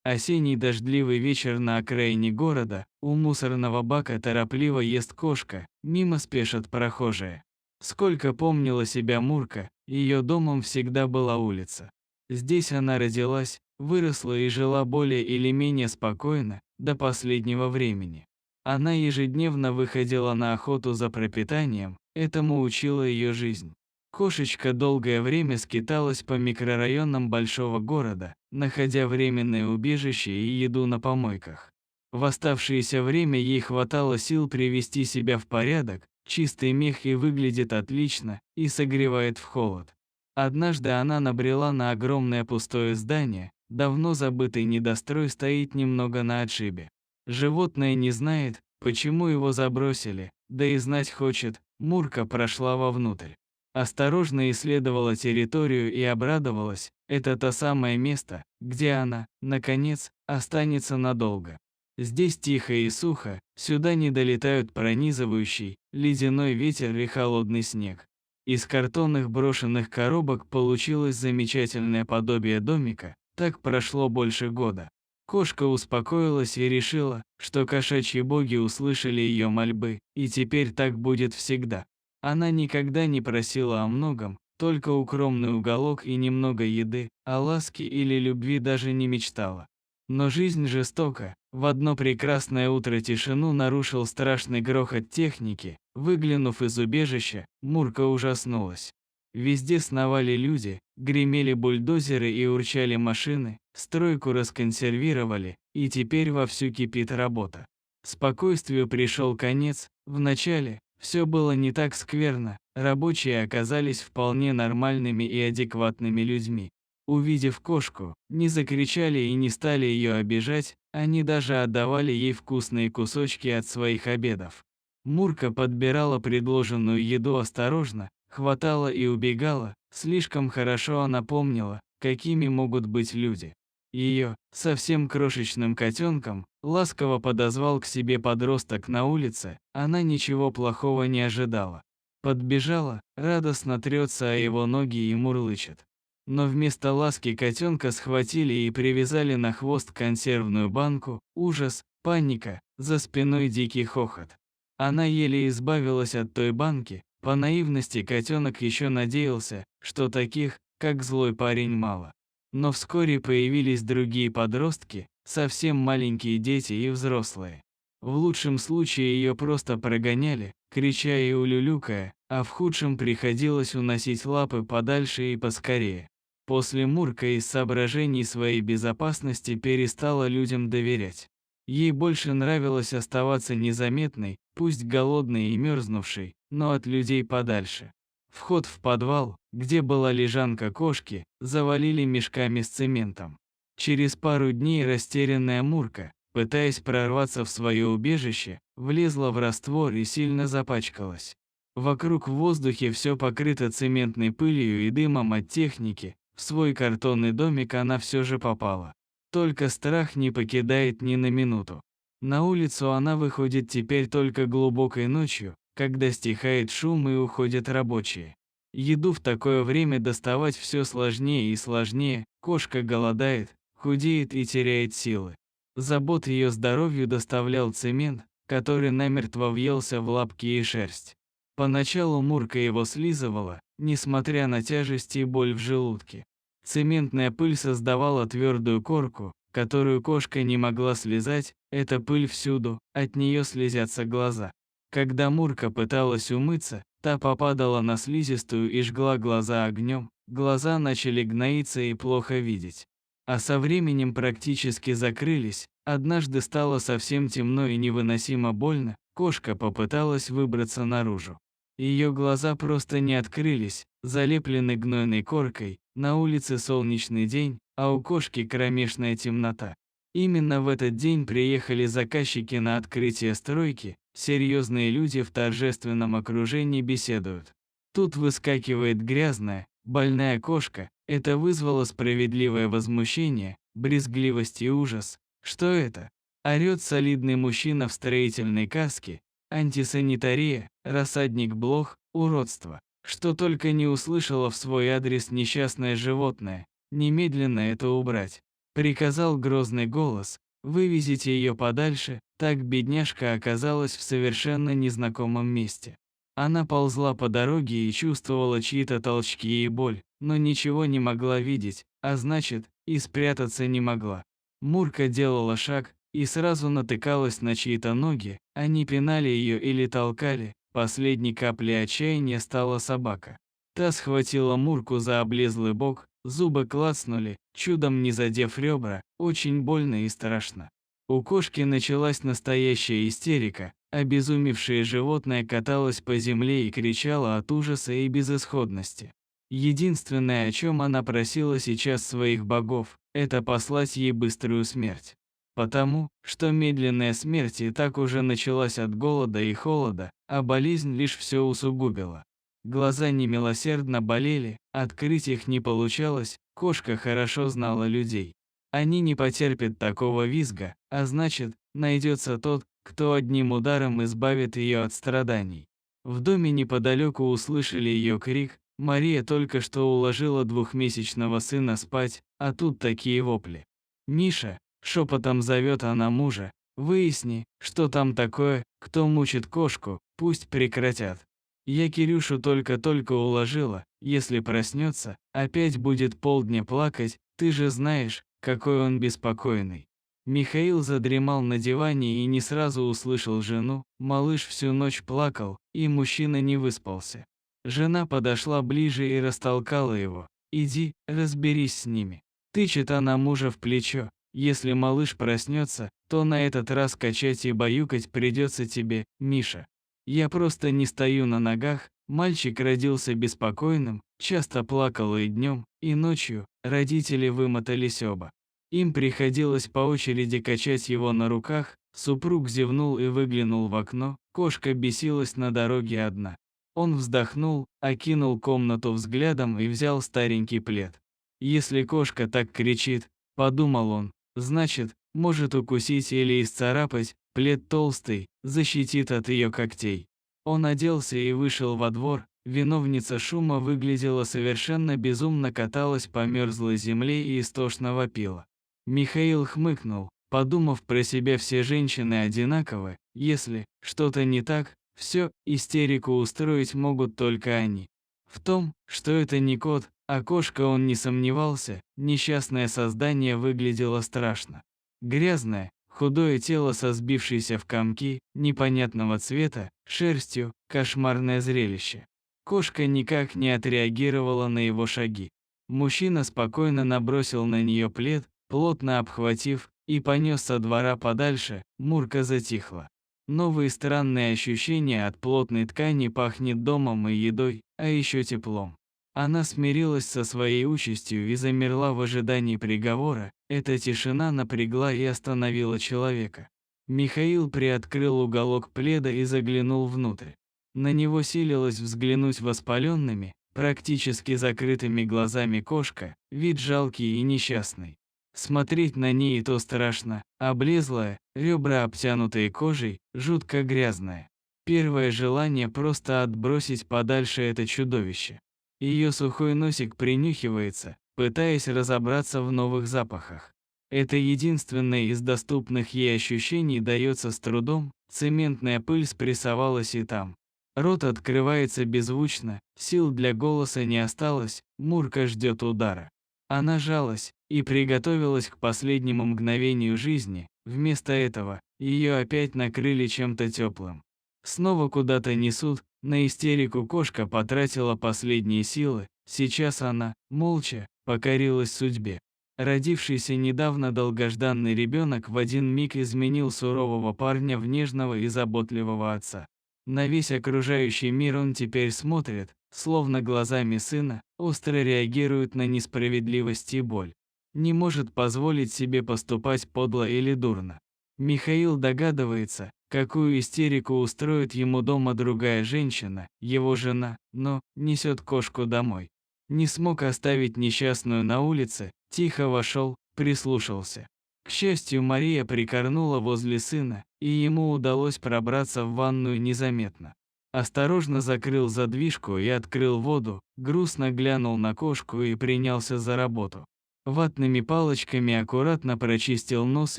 Осенний дождливый вечер на окраине города, у мусорного бака торопливо ест кошка, мимо спешат прохожие. Сколько помнила себя Мурка, ее домом всегда была улица. Здесь она родилась, выросла и жила более или менее спокойно, до последнего времени. Она ежедневно выходила на охоту за пропитанием, этому учила ее жизнь. Кошечка долгое время скиталась по микрорайонам большого города, находя временное убежище и еду на помойках. В оставшееся время ей хватало сил привести себя в порядок, чистый мех и выглядит отлично, и согревает в холод. Однажды она набрела на огромное пустое здание, давно забытый недострой стоит немного на отшибе. Животное не знает, почему его забросили, да и знать хочет, Мурка прошла вовнутрь. Осторожно исследовала территорию и обрадовалась, это то самое место, где она, наконец, останется надолго. Здесь тихо и сухо, сюда не долетают пронизывающий, ледяной ветер и холодный снег. Из картонных брошенных коробок получилось замечательное подобие домика, так прошло больше года. Кошка успокоилась и решила, что кошачьи боги услышали ее мольбы, и теперь так будет всегда. Она никогда не просила о многом, только укромный уголок и немного еды, о ласке или любви даже не мечтала. Но жизнь жестока. В одно прекрасное утро тишину нарушил страшный грохот техники. Выглянув из убежища, Мурка ужаснулась. Везде сновали люди, гремели бульдозеры и урчали машины, стройку расконсервировали, и теперь вовсю кипит работа. Спокойствию пришел конец. Вначале все было не так скверно, рабочие оказались вполне нормальными и адекватными людьми. Увидев кошку, не закричали и не стали ее обижать, они даже отдавали ей вкусные кусочки от своих обедов. Мурка подбирала предложенную еду осторожно, хватала и убегала, слишком хорошо она помнила, какими могут быть люди. Ее, совсем крошечным котенком, ласково подозвал к себе подросток на улице, она ничего плохого не ожидала. Подбежала, радостно трется о его ноги и мурлычет. Но вместо ласки котенка схватили и привязали на хвост консервную банку, ужас, паника, за спиной дикий хохот. Она еле избавилась от той банки, по наивности котенок еще надеялся, что таких, как злой парень, мало. Но вскоре появились другие подростки, совсем маленькие дети и взрослые. В лучшем случае ее просто прогоняли, крича и улюлюкая, а в худшем приходилось уносить лапы подальше и поскорее. После Мурка из соображений своей безопасности перестала людям доверять. Ей больше нравилось оставаться незаметной, пусть голодной и мерзнувшей, но от людей подальше. Вход в подвал, где была лежанка кошки, завалили мешками с цементом. Через пару дней растерянная Мурка, пытаясь прорваться в свое убежище, влезла в раствор и сильно запачкалась. Вокруг в воздухе все покрыто цементной пылью и дымом от техники, в свой картонный домик она все же попала. Только страх не покидает ни на минуту. На улицу она выходит теперь только глубокой ночью, когда стихает шум и уходят рабочие. Еду в такое время доставать все сложнее и сложнее, кошка голодает, худеет и теряет силы. Забот ее здоровью доставлял цемент, который намертво въелся в лапки и шерсть. Поначалу Мурка его слизывала, несмотря на тяжесть и боль в желудке. Цементная пыль создавала твердую корку, которую кошка не могла слезать, эта пыль всюду, от нее слезятся глаза. Когда Мурка пыталась умыться, та попадала на слизистую и жгла глаза огнем, глаза начали гноиться и плохо видеть. А со временем практически закрылись, однажды стало совсем темно и невыносимо больно, кошка попыталась выбраться наружу. Ее глаза просто не открылись, залеплены гнойной коркой, на улице солнечный день, а у кошки кромешная темнота. Именно в этот день приехали заказчики на открытие стройки, серьезные люди в торжественном окружении беседуют. Тут выскакивает грязная, больная кошка, это вызвало справедливое возмущение, брезгливость и ужас. Что это? Орёт солидный мужчина в строительной каске, антисанитария, рассадник блох, уродство. Что только не услышала в свой адрес несчастное животное, немедленно это убрать. приказал грозный голос. Вывезите ее подальше. Так бедняжка оказалась в совершенно незнакомом месте. Она ползла по дороге и чувствовала чьи-то толчки и боль, но ничего не могла видеть, а значит, и спрятаться не могла. Мурка делала шаг и сразу натыкалась на чьи-то ноги, они пинали ее или толкали. Последней каплей отчаяния стала собака. Та схватила Мурку за облезлый бок, зубы клацнули, чудом не задев ребра, очень больно и страшно. У кошки началась настоящая истерика, обезумевшее животное каталось по земле и кричало от ужаса и безысходности. Единственное, о чем она просила сейчас своих богов, это послать ей быструю смерть. Потому, что медленная смерть и так уже началась от голода и холода, а болезнь лишь все усугубила. Глаза немилосердно болели, открыть их не получалось, кошка хорошо знала людей. Они не потерпят такого визга, а значит, найдется тот, кто одним ударом избавит ее от страданий. В доме неподалеку услышали ее крик. Мария только что уложила двухмесячного сына спать, а тут такие вопли. «Миша!» – шепотом зовет она мужа. «Выясни, что там такое, кто мучит кошку, пусть прекратят. Я Кирюшу только-только уложила, если проснется, опять будет полдня плакать, ты же знаешь, какой он беспокойный». Михаил задремал на диване и не сразу услышал жену, малыш всю ночь плакал, и мужчина не выспался. Жена подошла ближе и растолкала его. «Иди, разберись с ними». Тычет она мужа в плечо. «Если малыш проснется, то на этот раз качать и баюкать придется тебе, Миша. Я просто не стою на ногах». Мальчик родился беспокойным, часто плакал и днем, и ночью. Родители вымотались оба. Им приходилось по очереди качать его на руках. Супруг зевнул и выглянул в окно. Кошка бесилась на дороге одна. Он вздохнул, окинул комнату взглядом и взял старенький плед. «Если кошка так кричит, — подумал он, — значит, может укусить или исцарапать, плед толстый, защитит от ее когтей». Он оделся и вышел во двор. Виновница шума выглядела совершенно безумно, каталась по мерзлой земле и истошно вопила. Михаил хмыкнул, подумав про себя: все женщины одинаковы, если что-то не так, все, истерику устроить могут только они. В том, что это не кот, а кошка, он не сомневался. Несчастное создание выглядело страшно. Грязное, худое тело со сбившейся в комки, непонятного цвета, шерстью, кошмарное зрелище. Кошка никак не отреагировала на его шаги. Мужчина спокойно набросил на нее плед, плотно обхватив, и понес со двора подальше. Мурка затихла. Новые странные ощущения: от плотной ткани пахнет домом и едой, а еще теплом. Она смирилась со своей участью и замерла в ожидании приговора. Эта тишина напрягла и остановила человека. Михаил приоткрыл уголок пледа и заглянул внутрь. На него силилась взглянуть воспаленными, практически закрытыми глазами кошка, вид жалкий и несчастный. Смотреть на ней и то страшно, облезлая, ребра обтянутые кожей, жутко грязная. Первое желание — просто отбросить подальше это чудовище. Ее сухой носик принюхивается, пытаясь разобраться в новых запахах. Это единственное из доступных ей ощущений дается с трудом, цементная пыль спрессовалась и там. Рот открывается беззвучно, сил для голоса не осталось, Мурка ждет удара. Она жалась и приготовилась к последнему мгновению жизни. Вместо этого ее опять накрыли чем-то теплым. Снова куда-то несут. На истерику кошка потратила последние силы. Сейчас она, молча, покорилась судьбе. Родившийся недавно долгожданный ребенок в один миг изменил сурового парня в нежного и заботливого отца. На весь окружающий мир он теперь смотрит, словно глазами сына, остро реагирует на несправедливость и боль. Не может позволить себе поступать подло или дурно. Михаил догадывается, какую истерику устроит ему дома другая женщина, его жена, но несет кошку домой. Не смог оставить несчастную на улице, тихо вошел, прислушался. К счастью, Мария прикорнула возле сына, и ему удалось пробраться в ванную незаметно. Осторожно закрыл задвижку и открыл воду, грустно глянул на кошку и принялся за работу. Ватными палочками аккуратно прочистил нос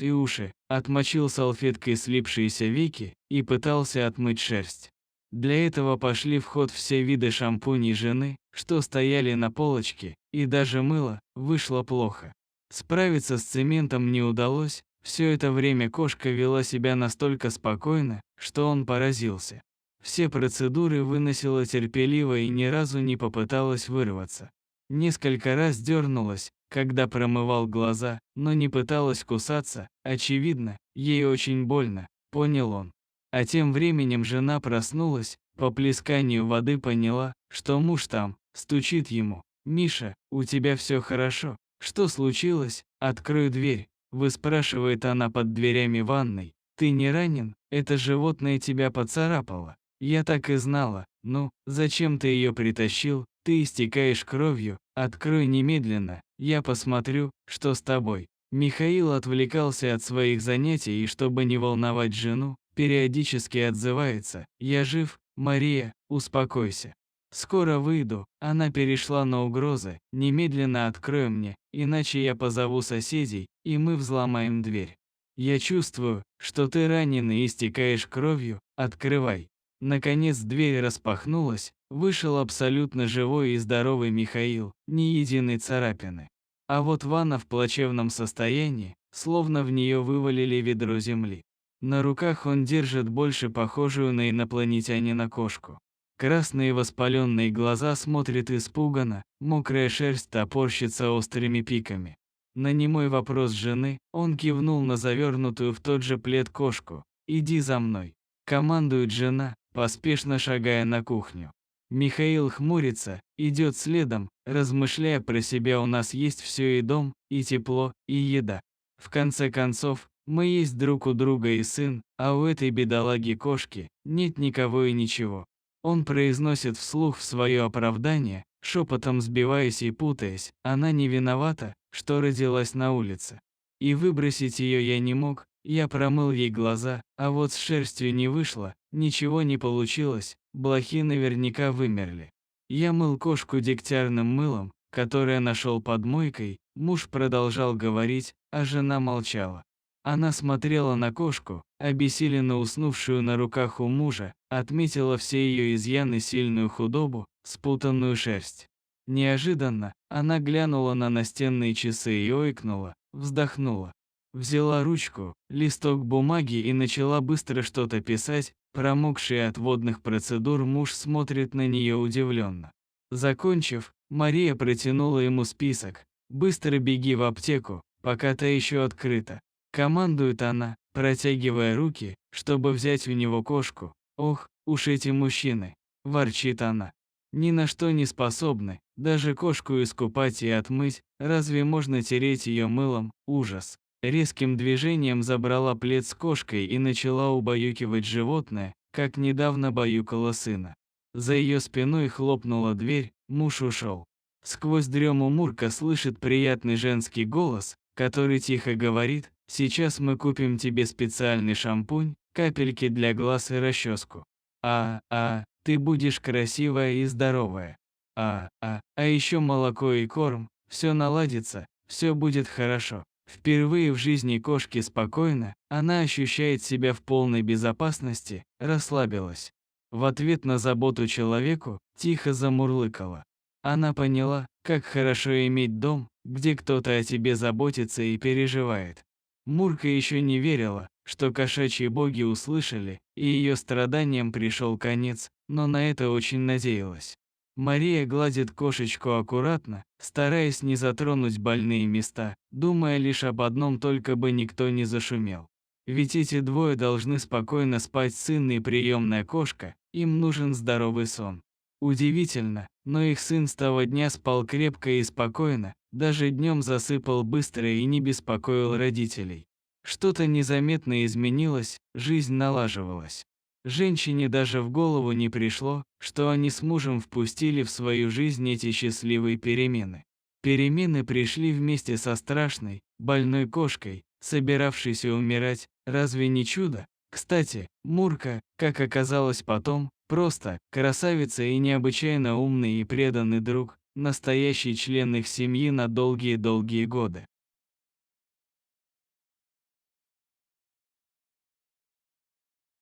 и уши, отмочил салфеткой слипшиеся веки и пытался отмыть шерсть. Для этого пошли в ход все виды шампуней жены, что стояли на полочке, и даже мыло вышло плохо. Справиться с цементом не удалось, все это время кошка вела себя настолько спокойно, что он поразился. Все процедуры выносила терпеливо и ни разу не попыталась вырваться. Несколько раз дернулась, когда промывал глаза, но не пыталась кусаться, очевидно, ей очень больно, понял он. А тем временем жена проснулась, по плесканию воды поняла, что муж там, стучит ему. «Миша, у тебя все хорошо? Что случилось? Открой дверь», выспрашивает она под дверями ванной. «Ты не ранен? Это животное тебя поцарапало». «Я так и знала. Ну, зачем ты ее притащил? Ты истекаешь кровью. Открой немедленно, я посмотрю, что с тобой». Михаил отвлекался от своих занятий и, чтобы не волновать жену, периодически отзывается: «Я жив, Мария, успокойся. Скоро выйду». Она перешла на угрозы: «Немедленно открой мне, иначе я позову соседей, и мы взломаем дверь. Я чувствую, что ты ранен и истекаешь кровью, открывай». Наконец дверь распахнулась, вышел абсолютно живой и здоровый Михаил, ни единой царапины. А вот ванна в плачевном состоянии, словно в нее вывалили ведро земли. На руках он держит больше похожую на инопланетянина кошку. Красные воспаленные глаза смотрят испуганно, мокрая шерсть топорщится острыми пиками. На немой вопрос жены он кивнул на завернутую в тот же плед кошку. «Иди за мной», — командует жена, поспешно шагая на кухню. Михаил хмурится, идет следом, размышляя про себя: у нас есть все: и дом, и тепло, и еда. В конце концов, мы есть друг у друга и сын, а у этой бедолаги-кошки нет никого и ничего. Он произносит вслух в свое оправдание, шепотом сбиваясь и путаясь: она не виновата, что родилась на улице. И выбросить ее я не мог, я промыл ей глаза, а вот с шерстью не вышло, ничего не получилось, блохи наверняка вымерли. Я мыл кошку дегтярным мылом, которое нашел под мойкой. Муж продолжал говорить, а жена молчала. Она смотрела на кошку, обессиленно уснувшую на руках у мужа, отметила все ее изъяны: сильную худобу, спутанную шерсть. Неожиданно она глянула на настенные часы и ойкнула, вздохнула. Взяла ручку, листок бумаги и начала быстро что-то писать. Промокший от водных процедур муж смотрит на нее удивленно. Закончив, Мария протянула ему список. «Быстро беги в аптеку, пока та еще открыта», — командует она, протягивая руки, чтобы взять у него кошку. «Ох, уж эти мужчины», — ворчит она. «Ни на что не способны, даже кошку искупать и отмыть, разве можно тереть ее мылом? Ужас». Резким движением забрала плед с кошкой и начала убаюкивать животное, как недавно баюкала сына. За ее спиной хлопнула дверь, муж ушел. Сквозь дрему Мурка слышит приятный женский голос, который тихо говорит: «Сейчас мы купим тебе специальный шампунь, капельки для глаз и расческу. Ты будешь красивая и здоровая. А еще молоко и корм, все наладится, все будет хорошо». Впервые в жизни кошки спокойно, она ощущает себя в полной безопасности, расслабилась. В ответ на заботу человеку тихо замурлыкала. Она поняла, как хорошо иметь дом, где кто-то о тебе заботится и переживает. Мурка еще не верила, что кошачьи боги услышали, и ее страданиям пришел конец, но на это очень надеялась. Мария гладит кошечку аккуратно, стараясь не затронуть больные места, думая лишь об одном: только бы никто не зашумел. Ведь эти двое должны спокойно спать, сын и приемная кошка, им нужен здоровый сон. Удивительно, но их сын с того дня спал крепко и спокойно, даже днем засыпал быстро и не беспокоил родителей. Что-то незаметно изменилось, жизнь налаживалась. Женщине даже в голову не пришло, что они с мужем впустили в свою жизнь эти счастливые перемены. Перемены пришли вместе со страшной, больной кошкой, собиравшейся умирать. Разве не чудо? Кстати, Мурка, как оказалось потом, просто красавица и необычайно умный и преданный друг. настоящий член их семьи на долгие-долгие годы.